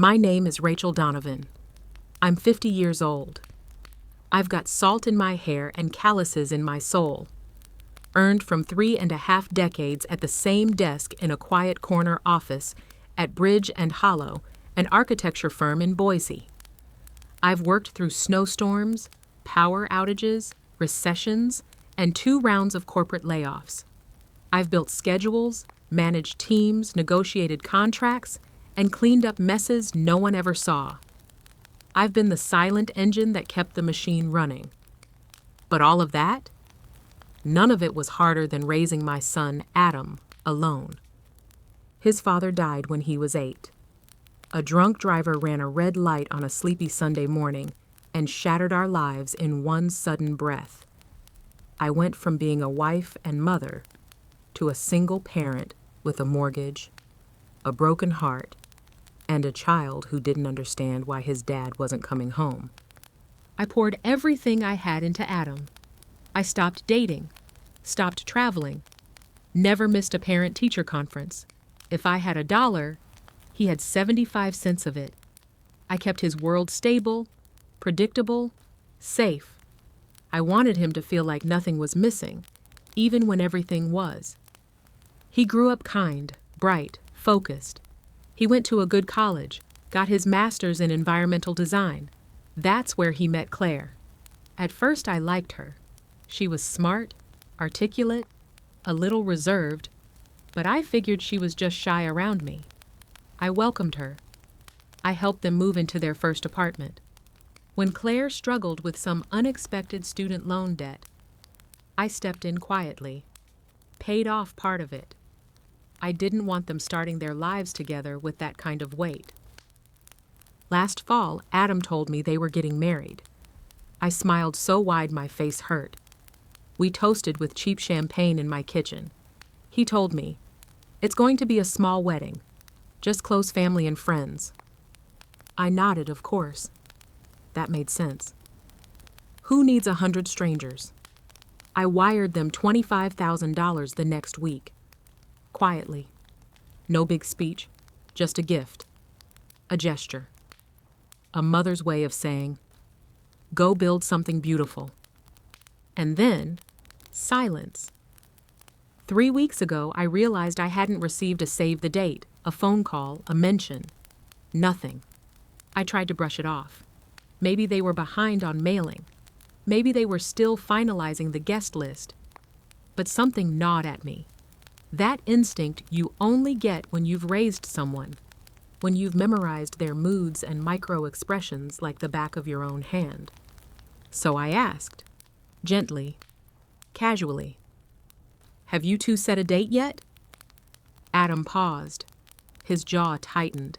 My name is Rachel Donovan. I'm 50 years old. I've got salt in my hair and calluses in my soul. Earned from 3.5 decades at the same desk in a quiet corner office at Bridge and Hollow, an architecture firm in Boise. I've worked through snowstorms, power outages, recessions, and 2 rounds of corporate layoffs. I've built schedules, managed teams, negotiated contracts, and cleaned up messes no one ever saw. I've been the silent engine that kept the machine running. But all of that? None of it was harder than raising my son, Adam, alone. His father died when he was 8. A drunk driver ran a red light on a sleepy Sunday morning and shattered our lives in one sudden breath. I went from being a wife and mother to a single parent with a mortgage, a broken heart, and a child who didn't understand why his dad wasn't coming home. I poured everything I had into Adam. I stopped dating, stopped traveling, never missed a parent-teacher conference. If I had $1, he had 75 cents of it. I kept his world stable, predictable, safe. I wanted him to feel like nothing was missing, even when everything was. He grew up kind, bright, focused. He went to a good college, got his master's in environmental design. That's where he met Claire. At first I liked her. She was smart, articulate, a little reserved, but I figured she was just shy around me. I welcomed her. I helped them move into their first apartment. When Claire struggled with some unexpected student loan debt, I stepped in quietly, paid off part of it. I didn't want them starting their lives together with that kind of weight. Last fall, Adam told me they were getting married. I smiled so wide my face hurt. We toasted with cheap champagne in my kitchen. He told me, "It's going to be a small wedding, just close family and friends." I nodded, of course. That made sense. Who needs 100 strangers? I wired them $25,000 the next week. Quietly. No big speech, just a gift. A gesture. A mother's way of saying, "Go build something beautiful." And then, silence. 3 weeks ago, I realized I hadn't received a save the date, a phone call, a mention. Nothing. I tried to brush it off. Maybe they were behind on mailing. Maybe they were still finalizing the guest list. But something gnawed at me. That instinct you only get when you've raised someone, when you've memorized their moods and micro-expressions like the back of your own hand. So I asked, gently, casually, "Have you two set a date yet?" Adam paused. His jaw tightened.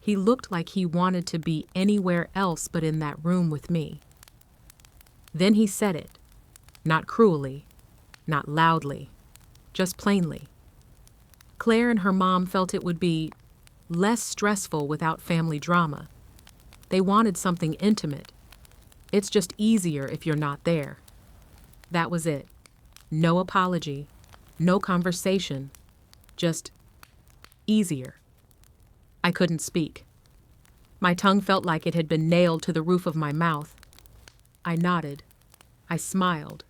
He looked like he wanted to be anywhere else but in that room with me. Then he said it, not cruelly, not loudly, just plainly. Claire and her mom felt it would be less stressful without family drama. They wanted something intimate. It's just easier if you're not there. That was it. No apology, no conversation, just easier. I couldn't speak. My tongue felt like it had been nailed to the roof of my mouth. I nodded. I smiled.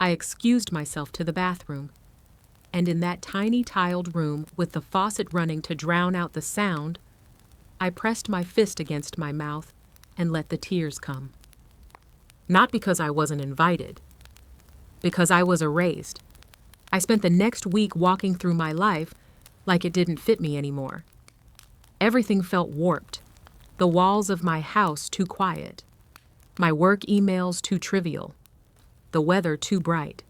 I excused myself to the bathroom. And in that tiny tiled room with the faucet running to drown out the sound, I pressed my fist against my mouth and let the tears come. Not because I wasn't invited, because I was erased. I spent the next week walking through my life like it didn't fit me anymore. Everything felt warped. The walls of my house too quiet. My work emails too trivial. The weather too bright.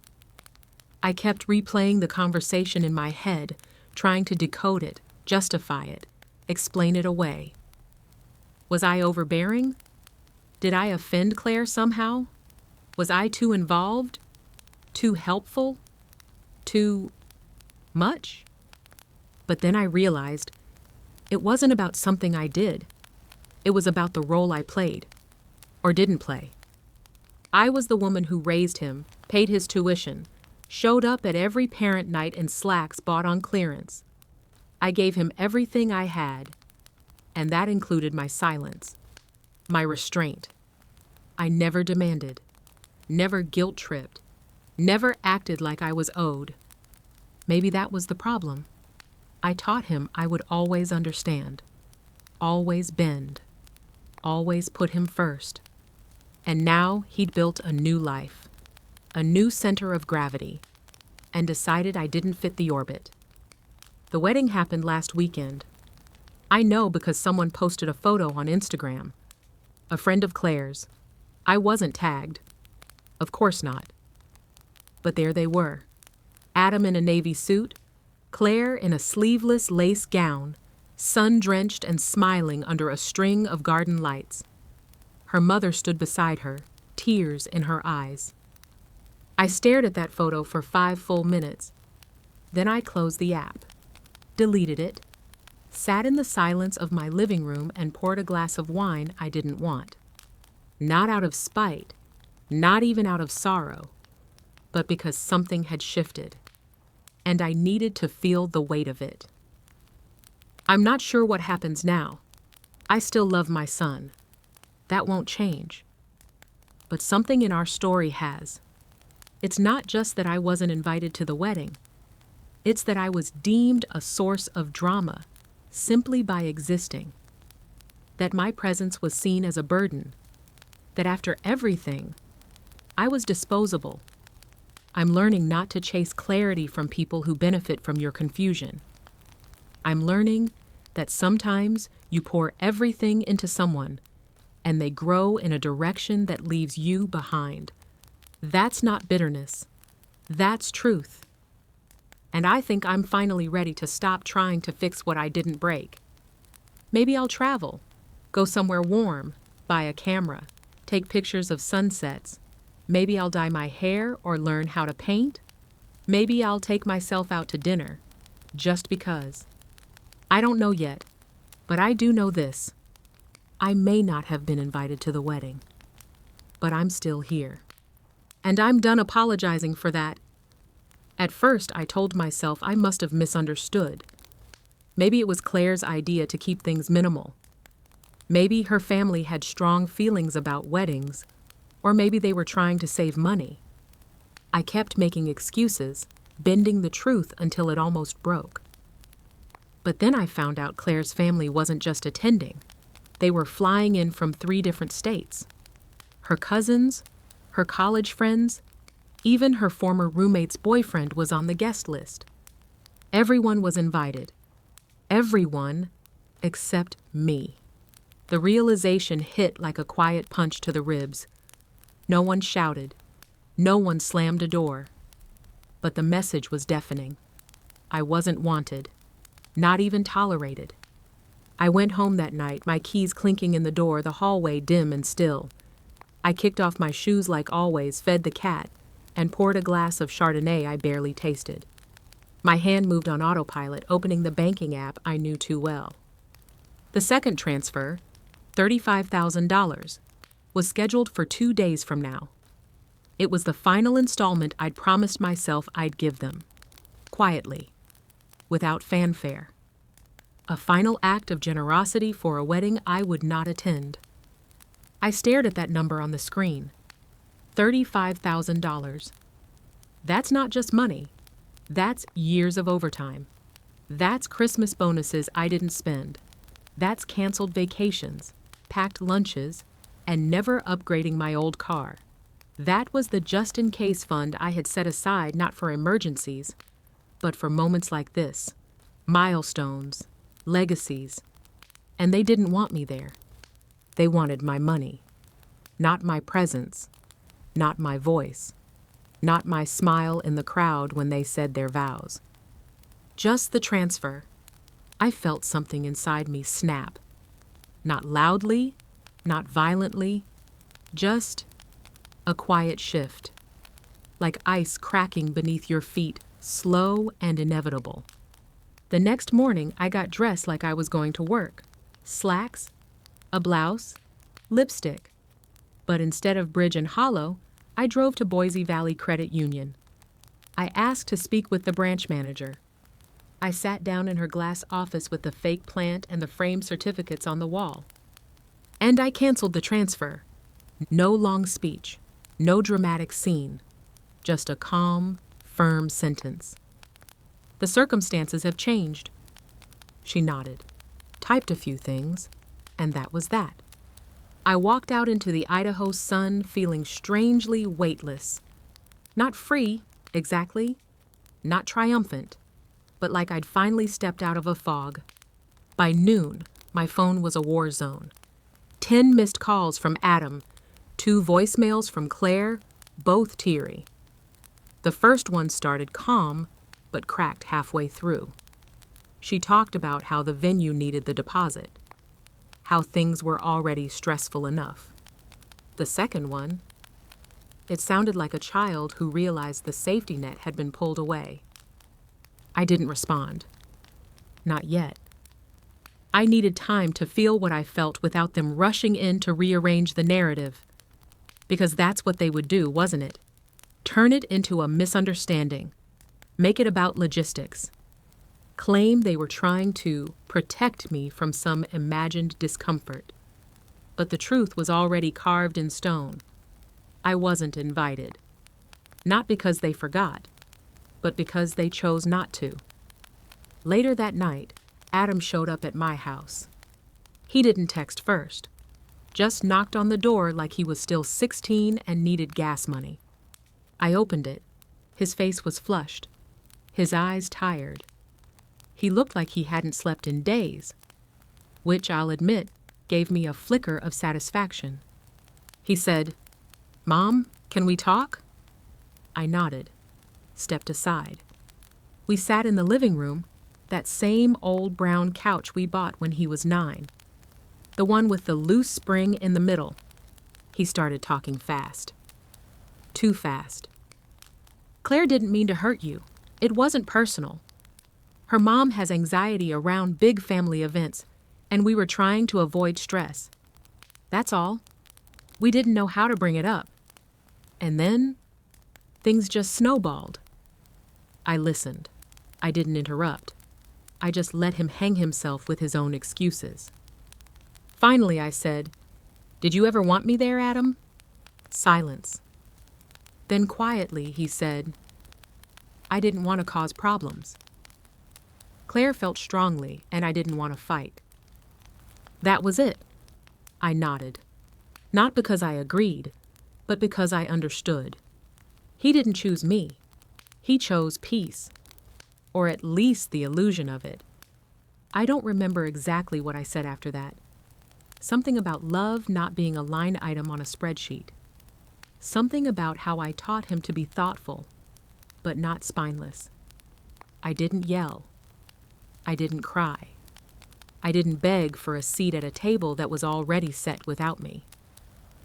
I kept replaying the conversation in my head, trying to decode it, justify it, explain it away. Was I overbearing? Did I offend Claire somehow? Was I too involved? Too helpful? Too much? But then I realized it wasn't about something I did. It was about the role I played, or didn't play. I was the woman who raised him, paid his tuition, showed up at every parent night in slacks bought on clearance. I gave him everything I had. And that included my silence, my restraint. I never demanded, never guilt-tripped, never acted like I was owed. Maybe that was the problem. I taught him I would always understand, always bend, always put him first. And now he'd built a new life, a new center of gravity, and decided I didn't fit the orbit. The wedding happened last weekend. I know because someone posted a photo on Instagram. A friend of Claire's. I wasn't tagged. Of course not. But there they were. Adam in a navy suit, Claire in a sleeveless lace gown, sun-drenched and smiling under a string of garden lights. Her mother stood beside her, tears in her eyes. I stared at that photo for 5 full minutes. Then I closed the app, deleted it, sat in the silence of my living room and poured a glass of wine I didn't want. Not out of spite, not even out of sorrow, but because something had shifted, and I needed to feel the weight of it. I'm not sure what happens now. I still love my son. That won't change. But something in our story has. It's not just that I wasn't invited to the wedding. It's that I was deemed a source of drama simply by existing. That my presence was seen as a burden. That after everything, I was disposable. I'm learning not to chase clarity from people who benefit from your confusion. I'm learning that sometimes you pour everything into someone and they grow in a direction that leaves you behind. That's not bitterness. That's truth. And I think I'm finally ready to stop trying to fix what I didn't break. Maybe I'll travel, go somewhere warm, buy a camera, take pictures of sunsets. Maybe I'll dye my hair or learn how to paint. Maybe I'll take myself out to dinner, just because. I don't know yet, but I do know this. I may not have been invited to the wedding, but I'm still here. And I'm done apologizing for that. At first, I told myself I must have misunderstood. Maybe it was Claire's idea to keep things minimal. Maybe her family had strong feelings about weddings, or maybe they were trying to save money. I kept making excuses, bending the truth until it almost broke. But then I found out Claire's family wasn't just attending. They were flying in from 3 different states. Her cousins, her college friends, even her former roommate's boyfriend was on the guest list. Everyone was invited. Everyone except me. The realization hit like a quiet punch to the ribs. No one shouted. No one slammed a door. But the message was deafening. I wasn't wanted, not even tolerated. I went home that night, my keys clinking in the door, the hallway dim and still. I kicked off my shoes like always, fed the cat, and poured a glass of Chardonnay I barely tasted. My hand moved on autopilot, opening the banking app I knew too well. The second transfer, $35,000, was scheduled for 2 days from now. It was the final installment I'd promised myself I'd give them. Quietly, without fanfare. A final act of generosity for a wedding I would not attend. I stared at that number on the screen. $35,000. That's not just money. That's years of overtime. That's Christmas bonuses I didn't spend. That's canceled vacations, packed lunches, and never upgrading my old car. That was the just-in-case fund I had set aside not for emergencies, but for moments like this. Milestones, legacies. And they didn't want me there. They wanted my money. Not my presence. Not my voice. Not my smile in the crowd when they said their vows. Just the transfer. I felt something inside me snap. Not loudly, not violently, just a quiet shift. Like ice cracking beneath your feet, slow and inevitable. The next morning, I got dressed like I was going to work. Slacks, a blouse, lipstick. But instead of Bridge and Hollow, I drove to Boise Valley Credit Union. I asked to speak with the branch manager. I sat down in her glass office with the fake plant and the framed certificates on the wall. And I canceled the transfer. No long speech, no dramatic scene, just a calm, firm sentence. The circumstances have changed. She nodded, typed a few things, and that was that. I walked out into the Idaho sun feeling strangely weightless. Not free, exactly, not triumphant, but like I'd finally stepped out of a fog. By noon, my phone was a war zone. 10 missed calls from Adam, 2 voicemails from Claire, both teary. The first one started calm, but cracked halfway through. She talked about how the venue needed the deposit, how things were already stressful enough. The second one, it sounded like a child who realized the safety net had been pulled away. I didn't respond. Not yet. I needed time to feel what I felt without them rushing in to rearrange the narrative. Because that's what they would do, wasn't it? Turn it into a misunderstanding. Make it about logistics. Claim they were trying to protect me from some imagined discomfort. But the truth was already carved in stone. I wasn't invited. Not because they forgot, but because they chose not to. Later that night, Adam showed up at my house. He didn't text first, just knocked on the door like he was still 16 and needed gas money. I opened it. His face was flushed, his eyes tired. He looked like he hadn't slept in days, which I'll admit gave me a flicker of satisfaction. He said, "Mom, can we talk?" I nodded, stepped aside. We sat in the living room, that same old brown couch we bought when he was 9, the one with the loose spring in the middle. He started talking fast. Too fast. "Claire didn't mean to hurt you. It wasn't personal. Her mom has anxiety around big family events, and we were trying to avoid stress. That's all. We didn't know how to bring it up. And then, things just snowballed." I listened. I didn't interrupt. I just let him hang himself with his own excuses. Finally, I said, "Did you ever want me there, Adam?" Silence. Then quietly, he said, "I didn't want to cause problems." Claire felt strongly, and I didn't want to fight. That was it. I nodded. Not because I agreed, but because I understood. He didn't choose me. He chose peace, or at least the illusion of it. I don't remember exactly what I said after that. Something about love not being a line item on a spreadsheet. Something about how I taught him to be thoughtful, but not spineless. I didn't yell. I didn't cry. I didn't beg for a seat at a table that was already set without me.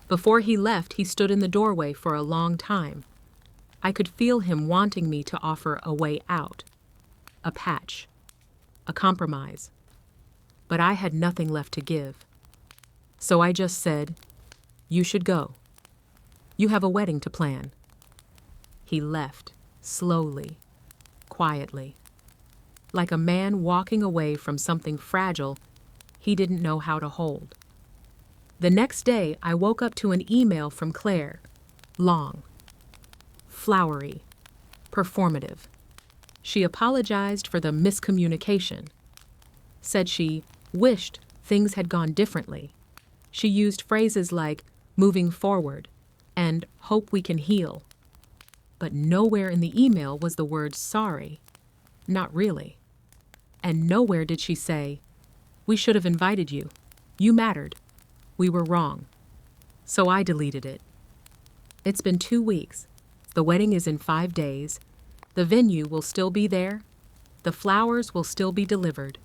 Before he left, he stood in the doorway for a long time. I could feel him wanting me to offer a way out, a patch, a compromise. But I had nothing left to give. So I just said, "You should go. You have a wedding to plan." He left, slowly, quietly. Like a man walking away from something fragile he didn't know how to hold. The next day, I woke up to an email from Claire. Long. Flowery. Performative. She apologized for the miscommunication. Said she wished things had gone differently. She used phrases like "moving forward" and "hope we can heal." But nowhere in the email was the word "sorry." Not really. And nowhere did she say, "We should have invited you. You mattered. We were wrong." So I deleted it. It's been 2 weeks. The wedding is in 5 days. The venue will still be there. The flowers will still be delivered.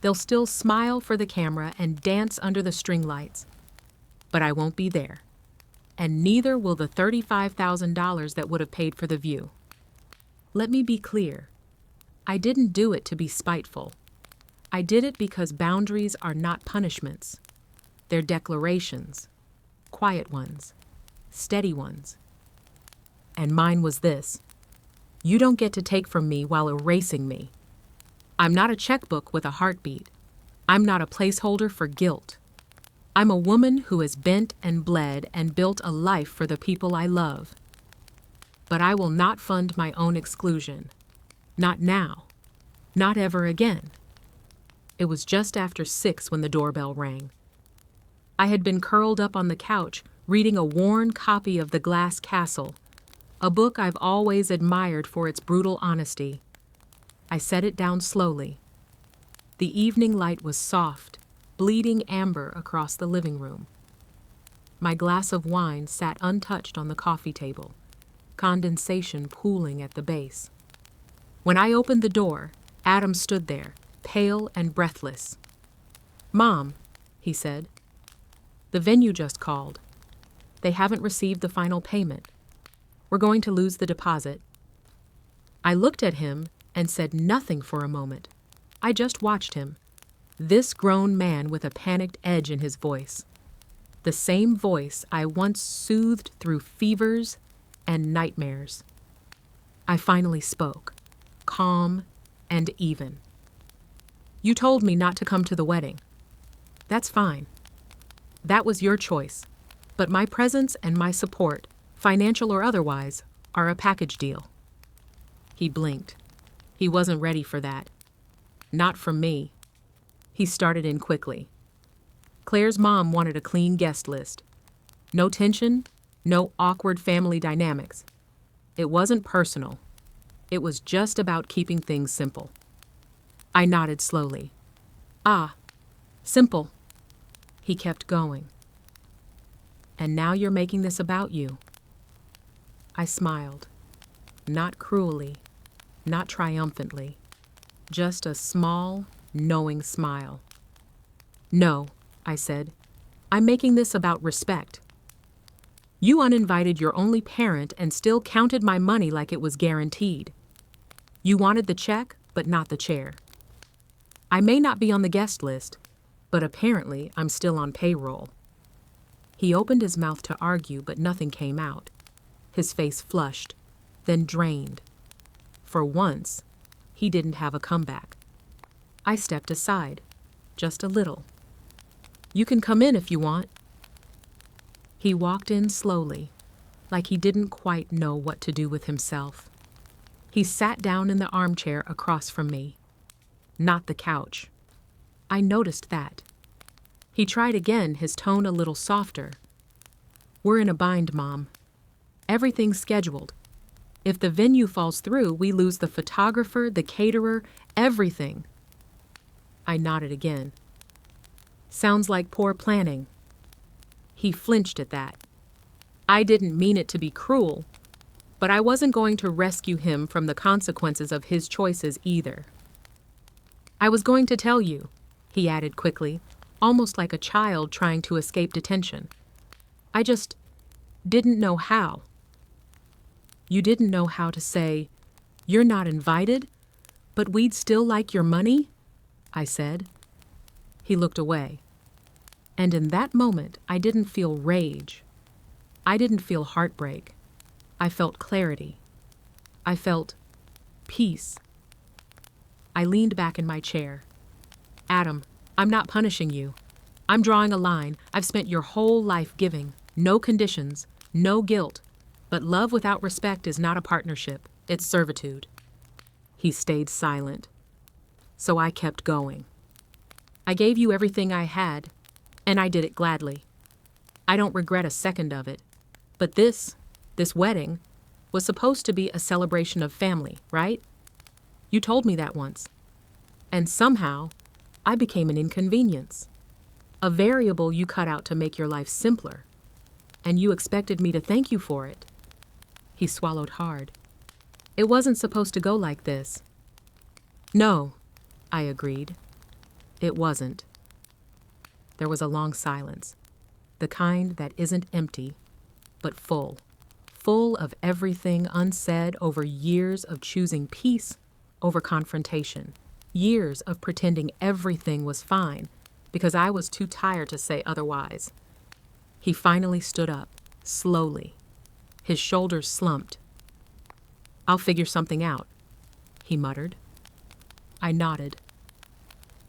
They'll still smile for the camera and dance under the string lights. But I won't be there. And neither will the $35,000 that would have paid for the view. Let me be clear. I didn't do it to be spiteful. I did it because boundaries are not punishments. They're declarations. Quiet ones. Steady ones. And mine was this: you don't get to take from me while erasing me. I'm not a checkbook with a heartbeat. I'm not a placeholder for guilt. I'm a woman who has bent and bled and built a life for the people I love. But I will not fund my own exclusion. Not now. Not ever again. It was just after 6 when the doorbell rang. I had been curled up on the couch, reading a worn copy of The Glass Castle, a book I've always admired for its brutal honesty. I set it down slowly. The evening light was soft, bleeding amber across the living room. My glass of wine sat untouched on the coffee table, condensation pooling at the base. When I opened the door, Adam stood there, pale and breathless. "Mom," he said, "the venue just called. They haven't received the final payment. We're going to lose the deposit." I looked at him and said nothing for a moment. I just watched him, this grown man with a panicked edge in his voice. The same voice I once soothed through fevers and nightmares. I finally spoke, calm and even. "You told me not to come to the wedding. That's fine. That was your choice, but my presence and my support, financial or otherwise, are a package deal." He blinked. He wasn't ready for that. Not from me. He started in quickly. Claire's mom wanted a clean guest list. No tension, no awkward family dynamics. It wasn't personal. It was just about keeping things simple. I nodded slowly. "Ah, simple." He kept going. "And now you're making this about you." I smiled. Not cruelly, not triumphantly. Just a small, knowing smile. "No," I said. "I'm making this about respect. You uninvited your only parent and still counted my money like it was guaranteed. You wanted the check, but not the chair. I may not be on the guest list, but apparently I'm still on payroll." He opened his mouth to argue, but nothing came out. His face flushed, then drained. For once, he didn't have a comeback. I stepped aside, just a little. "You can come in if you want." He walked in slowly, like he didn't quite know what to do with himself. He sat down in the armchair across from me, not the couch. I noticed that. He tried again, his tone a little softer. "We're in a bind, Mom. Everything's scheduled. If the venue falls through, we lose the photographer, the caterer, everything." I nodded again. "Sounds like poor planning." He flinched at that. I didn't mean it to be cruel, but I wasn't going to rescue him from the consequences of his choices either. "I was going to tell you," he added quickly, almost like a child trying to escape detention. "I just didn't know how." "You didn't know how to say, 'You're not invited, but we'd still like your money?'" I said. He looked away. And in that moment, I didn't feel rage. I didn't feel heartbreak. I felt clarity. I felt peace. I leaned back in my chair. "Adam, I'm not punishing you. I'm drawing a line. I've spent your whole life giving. No conditions, no guilt. But love without respect is not a partnership. It's servitude." He stayed silent. So I kept going. "I gave you everything I had, and I did it gladly. I don't regret a second of it. But this wedding, was supposed to be a celebration of family, right? You told me that once. And somehow, I became an inconvenience. A variable you cut out to make your life simpler. And you expected me to thank you for it." He swallowed hard. "It wasn't supposed to go like this." "No," I agreed. "It wasn't." There was a long silence, the kind that isn't empty, but full of everything unsaid over years of choosing peace over confrontation, years of pretending everything was fine because I was too tired to say otherwise. He finally stood up, slowly. His shoulders slumped. "I'll figure something out," he muttered. I nodded.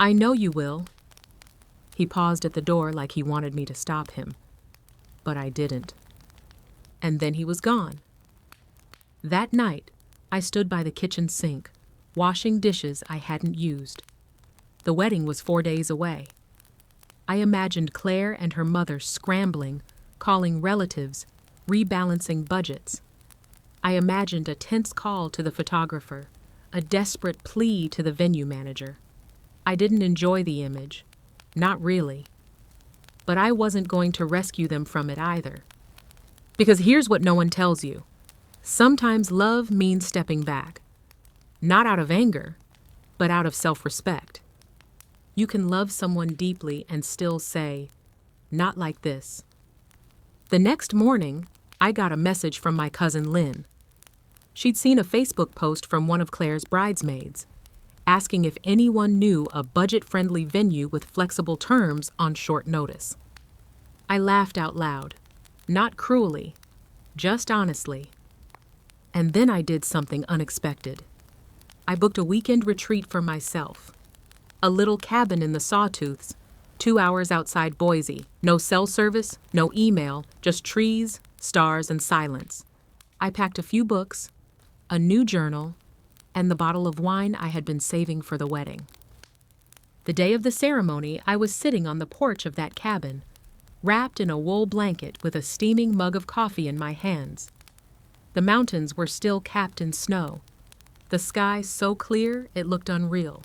I know you will. He paused at the door like he wanted me to stop him, but I didn't. And then he was gone. That night, I stood by the kitchen sink, washing dishes I hadn't used. The wedding was 4 days away. I imagined Claire and her mother scrambling, calling relatives, rebalancing budgets. I imagined a tense call to the photographer, a desperate plea to the venue manager. I didn't enjoy the image. Not really. But I wasn't going to rescue them from it either. Because here's what no one tells you. Sometimes love means stepping back. Not out of anger, but out of self-respect. You can love someone deeply and still say, not like this. The next morning, I got a message from my cousin Lynn. She'd seen a Facebook post from one of Claire's bridesmaids, asking if anyone knew a budget-friendly venue with flexible terms on short notice. I laughed out loud, not cruelly, just honestly. And then I did something unexpected. I booked a weekend retreat for myself. A little cabin in the Sawtooths, 2 hours outside Boise. No cell service, no email, just trees, stars, and silence. I packed a few books, a new journal, and the bottle of wine I had been saving for the wedding. The day of the ceremony, I was sitting on the porch of that cabin, wrapped in a wool blanket with a steaming mug of coffee in my hands. The mountains were still capped in snow, the sky so clear it looked unreal.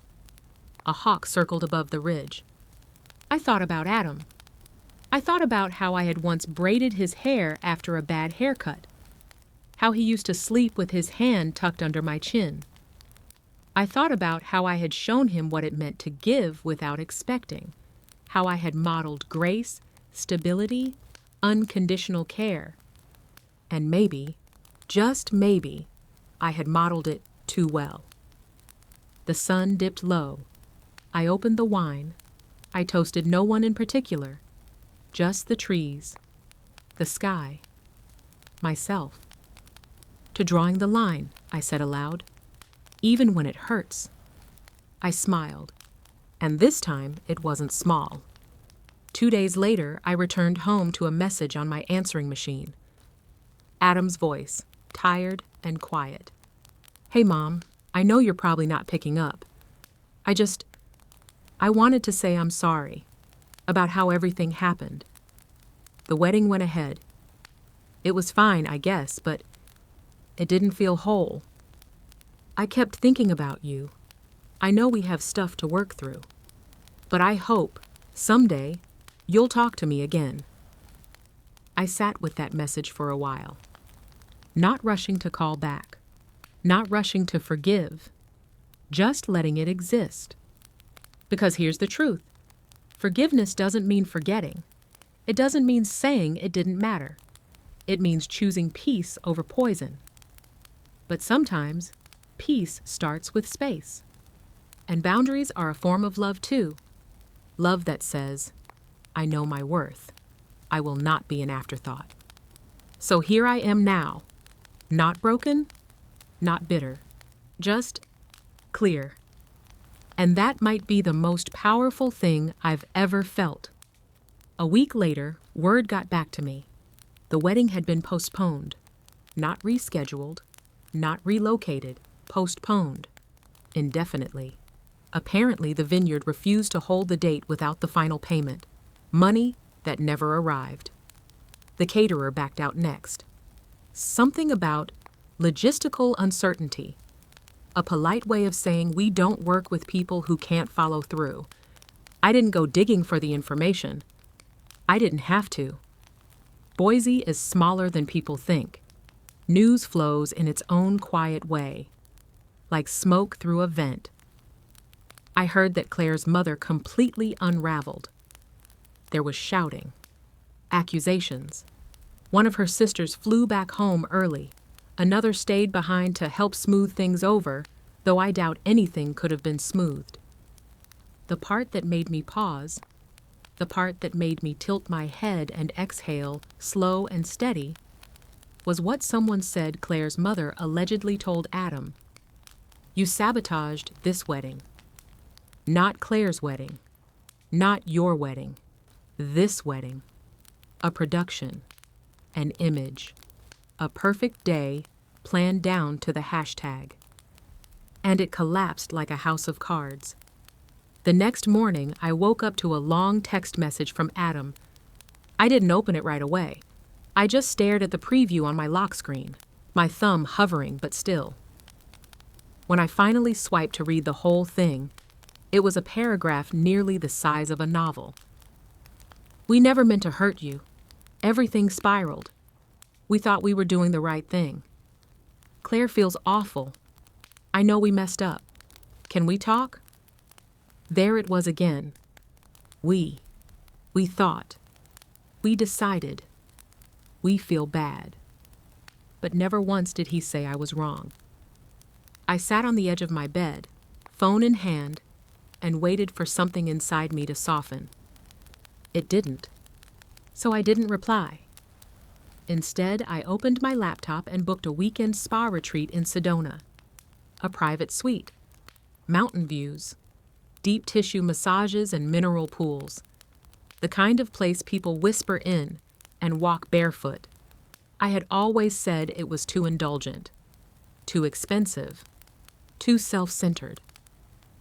A hawk circled above the ridge. I thought about Adam. I thought about how I had once braided his hair after a bad haircut, how he used to sleep with his hand tucked under my chin. I thought about how I had shown him what it meant to give without expecting, how I had modeled grace, stability, unconditional care. And maybe, just maybe, I had modeled it too well. The sun dipped low. I opened the wine. I toasted no one in particular, just the trees, the sky, myself. To drawing the line, I said aloud, even when it hurts. I smiled, and this time it wasn't small. 2 days later, I returned home to a message on my answering machine. Adam's voice, tired and quiet. Hey, Mom, I know you're probably not picking up. I wanted to say I'm sorry about how everything happened. The wedding went ahead. It was fine, I guess, but it didn't feel whole. I kept thinking about you. I know we have stuff to work through, but I hope, someday, you'll talk to me again. I sat with that message for a while, not rushing to call back, not rushing to forgive, just letting it exist. Because here's the truth. Forgiveness doesn't mean forgetting. It doesn't mean saying it didn't matter. It means choosing peace over poison. But sometimes, peace starts with space. And boundaries are a form of love too. Love that says, I know my worth. I will not be an afterthought. So here I am now. Not broken, not bitter, just clear. And that might be the most powerful thing I've ever felt. A week later, word got back to me. The wedding had been postponed, not rescheduled, not relocated, postponed, indefinitely. Apparently, the vineyard refused to hold the date without the final payment, money that never arrived. The caterer backed out next. Something about logistical uncertainty. A polite way of saying we don't work with people who can't follow through. I didn't go digging for the information. I didn't have to. Boise is smaller than people think. News flows in its own quiet way, like smoke through a vent. I heard that Claire's mother completely unraveled. There was shouting, accusations. One of her sisters flew back home early. Another stayed behind to help smooth things over, though I doubt anything could have been smoothed. The part that made me pause, the part that made me tilt my head and exhale, slow and steady, was what someone said Claire's mother allegedly told Adam. You sabotaged this wedding. Not Claire's wedding. Not your wedding. This wedding. A production. An image. A perfect day planned down to the hashtag. And it collapsed like a house of cards. The next morning, I woke up to a long text message from Adam. I didn't open it right away. I just stared at the preview on my lock screen, my thumb hovering but still. When I finally swiped to read the whole thing, it was a paragraph nearly the size of a novel. We never meant to hurt you. Everything spiraled. We thought we were doing the right thing. Claire feels awful. I know we messed up. Can we talk? There it was again. We thought. We decided. We feel bad. But never once did he say I was wrong. I sat on the edge of my bed, phone in hand, and waited for something inside me to soften. It didn't. So I didn't reply. Instead, I opened my laptop and booked a weekend spa retreat in Sedona. A private suite. Mountain views. Deep tissue massages and mineral pools. The kind of place people whisper in and walk barefoot. I had always said it was too indulgent, too expensive, too self-centered.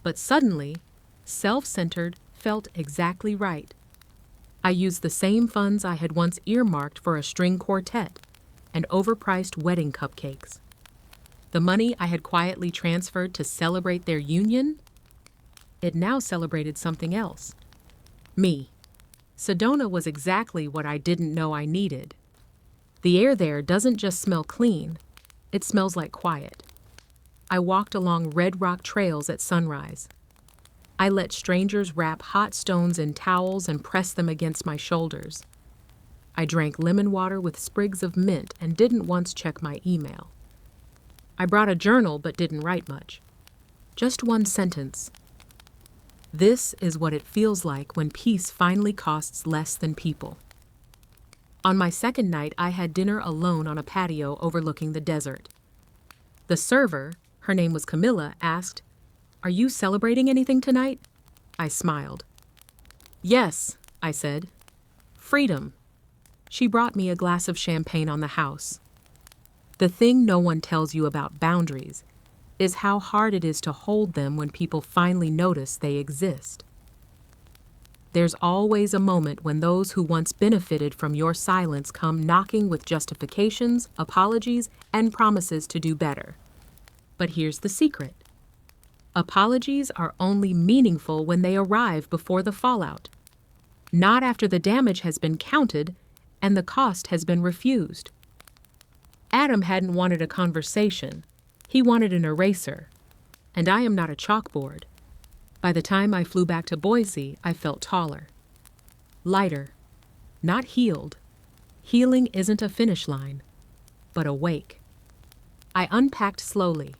But suddenly, self-centered felt exactly right. I used the same funds I had once earmarked for a string quartet and overpriced wedding cupcakes. The money I had quietly transferred to celebrate their union, it now celebrated something else. Me. Sedona was exactly what I didn't know I needed. The air there doesn't just smell clean, it smells like quiet. I walked along red rock trails at sunrise. I let strangers wrap hot stones in towels and press them against my shoulders. I drank lemon water with sprigs of mint and didn't once check my email. I brought a journal but didn't write much. Just one sentence. This is what it feels like when peace finally costs less than people. On my second night, I had dinner alone on a patio overlooking the desert. The server, her name was Camilla, asked, "Are you celebrating anything tonight?" I smiled. "Yes," I said. "Freedom." She brought me a glass of champagne on the house. The thing no one tells you about boundaries is how hard it is to hold them when people finally notice they exist. There's always a moment when those who once benefited from your silence come knocking with justifications, apologies, and promises to do better. But here's the secret. Apologies are only meaningful when they arrive before the fallout, not after the damage has been counted and the cost has been refused. Adam hadn't wanted a conversation. He wanted an eraser, and I am not a chalkboard. By the time I flew back to Boise, I felt taller, lighter, not healed. Healing isn't a finish line, but awake. I unpacked slowly,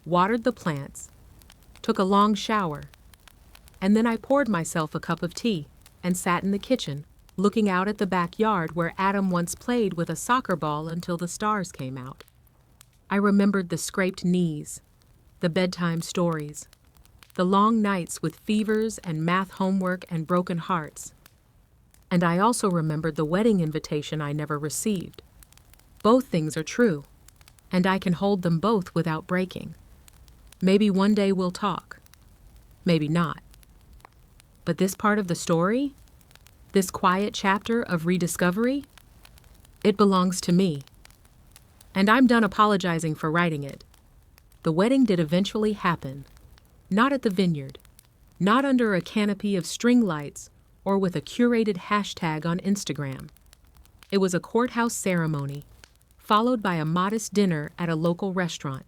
watered the plants, took a long shower, and then I poured myself a cup of tea and sat in the kitchen, looking out at the backyard where Adam once played with a soccer ball until the stars came out. I remembered the scraped knees, the bedtime stories, the long nights with fevers and math homework and broken hearts. And I also remembered the wedding invitation I never received. Both things are true, and I can hold them both without breaking. Maybe one day we'll talk. Maybe not. But this part of the story, this quiet chapter of rediscovery, it belongs to me. And I'm done apologizing for writing it. The wedding did eventually happen. Not at the vineyard, not under a canopy of string lights or with a curated hashtag on Instagram. It was a courthouse ceremony, followed by a modest dinner at a local restaurant.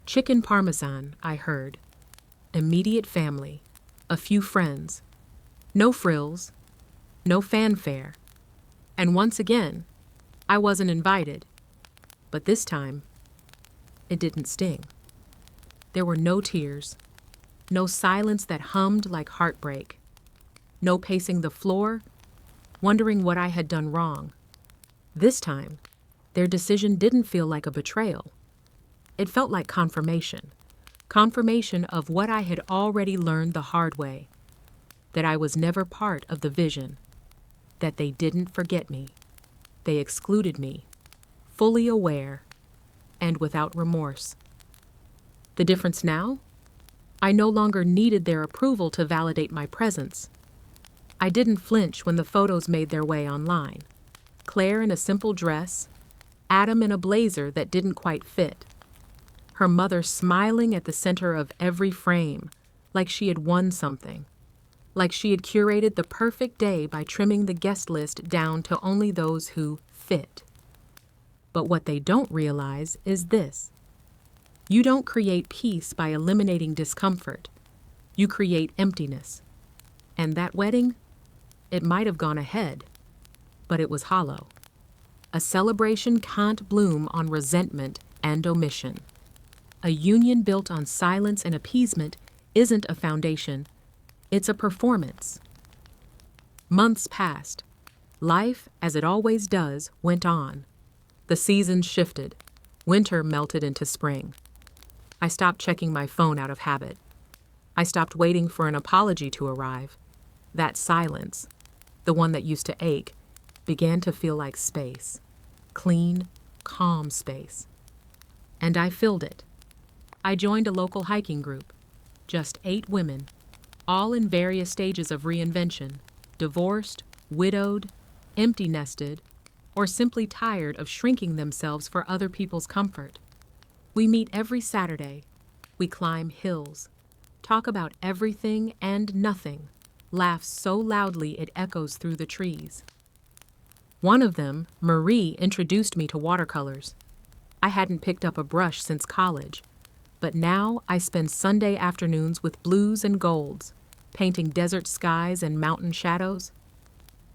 Chicken parmesan, I heard. Immediate family, a few friends. No frills, no fanfare. And once again, I wasn't invited. But this time, it didn't sting. There were no tears, no silence that hummed like heartbreak, no pacing the floor, wondering what I had done wrong. This time, their decision didn't feel like a betrayal. It felt like confirmation, confirmation of what I had already learned the hard way, that I was never part of the vision, that they didn't forget me. They excluded me, fully aware and without remorse. The difference now? I no longer needed their approval to validate my presence. I didn't flinch when the photos made their way online. Claire in a simple dress, Adam in a blazer that didn't quite fit. Her mother smiling at the center of every frame, like she had won something. Like she had curated the perfect day by trimming the guest list down to only those who fit. But what they don't realize is this. You don't create peace by eliminating discomfort. You create emptiness. And that wedding, it might have gone ahead, but it was hollow. A celebration can't bloom on resentment and omission. A union built on silence and appeasement isn't a foundation, it's a performance. Months passed. Life, as it always does, went on. The seasons shifted. Winter melted into spring. I stopped checking my phone out of habit. I stopped waiting for an apology to arrive. That silence, the one that used to ache, began to feel like space. Clean, calm space. And I filled it. I joined a local hiking group. Just 8 women, all in various stages of reinvention, divorced, widowed, empty nested, or simply tired of shrinking themselves for other people's comfort. We meet every Saturday. We climb hills, talk about everything and nothing, laugh so loudly it echoes through the trees. One of them, Marie, introduced me to watercolors. I hadn't picked up a brush since college, but now I spend Sunday afternoons with blues and golds, painting desert skies and mountain shadows.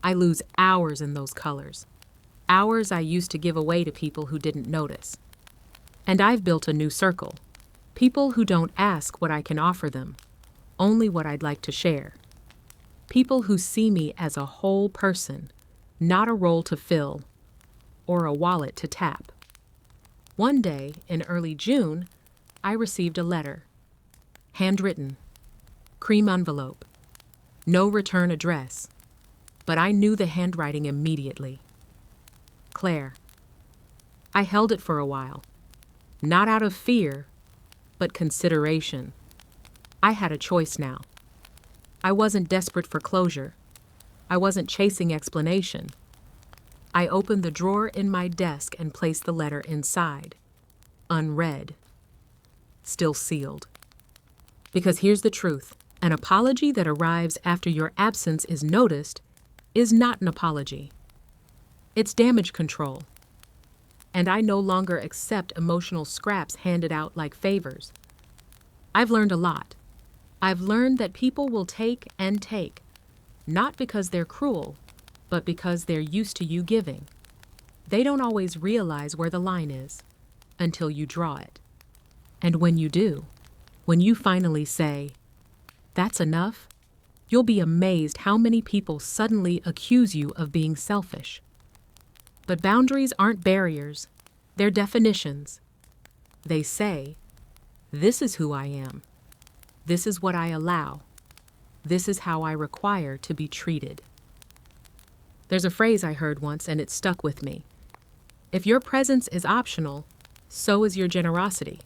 I lose hours in those colors, hours I used to give away to people who didn't notice. And I've built a new circle, people who don't ask what I can offer them, only what I'd like to share. People who see me as a whole person, not a role to fill or a wallet to tap. One day, in early June, I received a letter. Handwritten, cream envelope, no return address, but I knew the handwriting immediately. Claire. I held it for a while. Not out of fear, but consideration. I had a choice now. I wasn't desperate for closure. I wasn't chasing explanation. I opened the drawer in my desk and placed the letter inside, unread, still sealed. Because here's the truth, an apology that arrives after your absence is noticed is not an apology. It's damage control. And I no longer accept emotional scraps handed out like favors. I've learned a lot. I've learned that people will take and take, not because they're cruel, but because they're used to you giving. They don't always realize where the line is until you draw it. And when you do, when you finally say, "That's enough," you'll be amazed how many people suddenly accuse you of being selfish. But boundaries aren't barriers, they're definitions. They say, "This is who I am. This is what I allow. This is how I require to be treated." There's a phrase I heard once and it stuck with me. If your presence is optional, so is your generosity.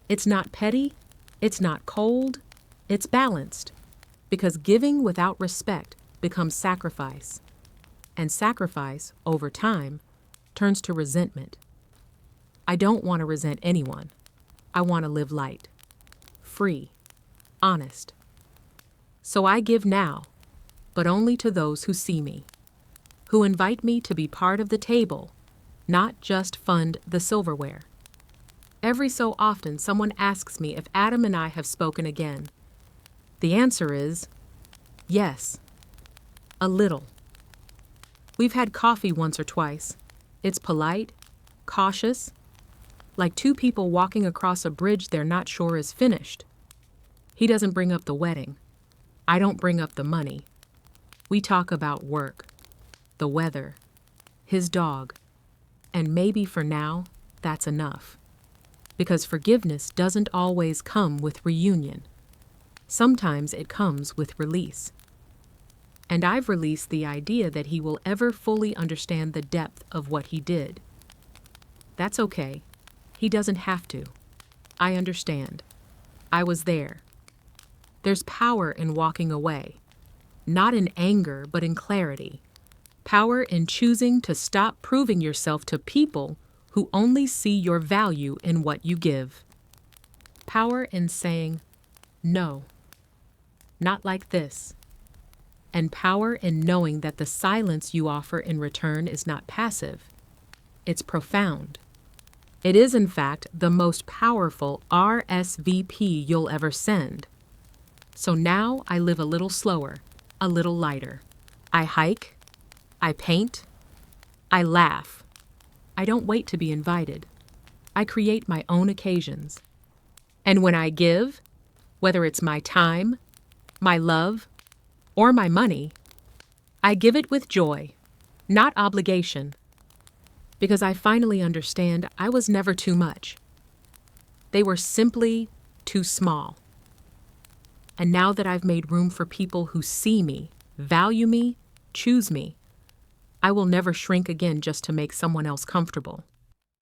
It's not petty, it's not cold, it's balanced. Because giving without respect becomes sacrifice. And sacrifice, over time, turns to resentment. I don't want to resent anyone. I want to live light, free, honest. So I give now, but only to those who see me, who invite me to be part of the table, not just fund the silverware. Every so often, someone asks me if Adam and I have spoken again. The answer is yes, a little. We've had coffee once or twice. It's polite, cautious, like 2 people walking across a bridge they're not sure is finished. He doesn't bring up the wedding. I don't bring up the money. We talk about work, the weather, his dog, and maybe for now, that's enough. because forgiveness doesn't always come with reunion. Sometimes it comes with release. And I've released the idea that he will ever fully understand the depth of what he did. That's okay. He doesn't have to. I understand. I was there. There's power in walking away, not in anger, but in clarity. Power in choosing to stop proving yourself to people who only see your value in what you give. Power in saying, no, not like this. And power in knowing that the silence you offer in return is not passive. It's profound. It is, in fact, the most powerful RSVP you'll ever send. So now I live a little slower, a little lighter. I hike. I paint. I laugh. I don't wait to be invited. I create my own occasions. And when I give, whether it's my time, my love, or my money, I give it with joy, not obligation, because I finally understand I was never too much. They were simply too small. And now that I've made room for people who see me, value me, choose me, I will never shrink again just to make someone else comfortable.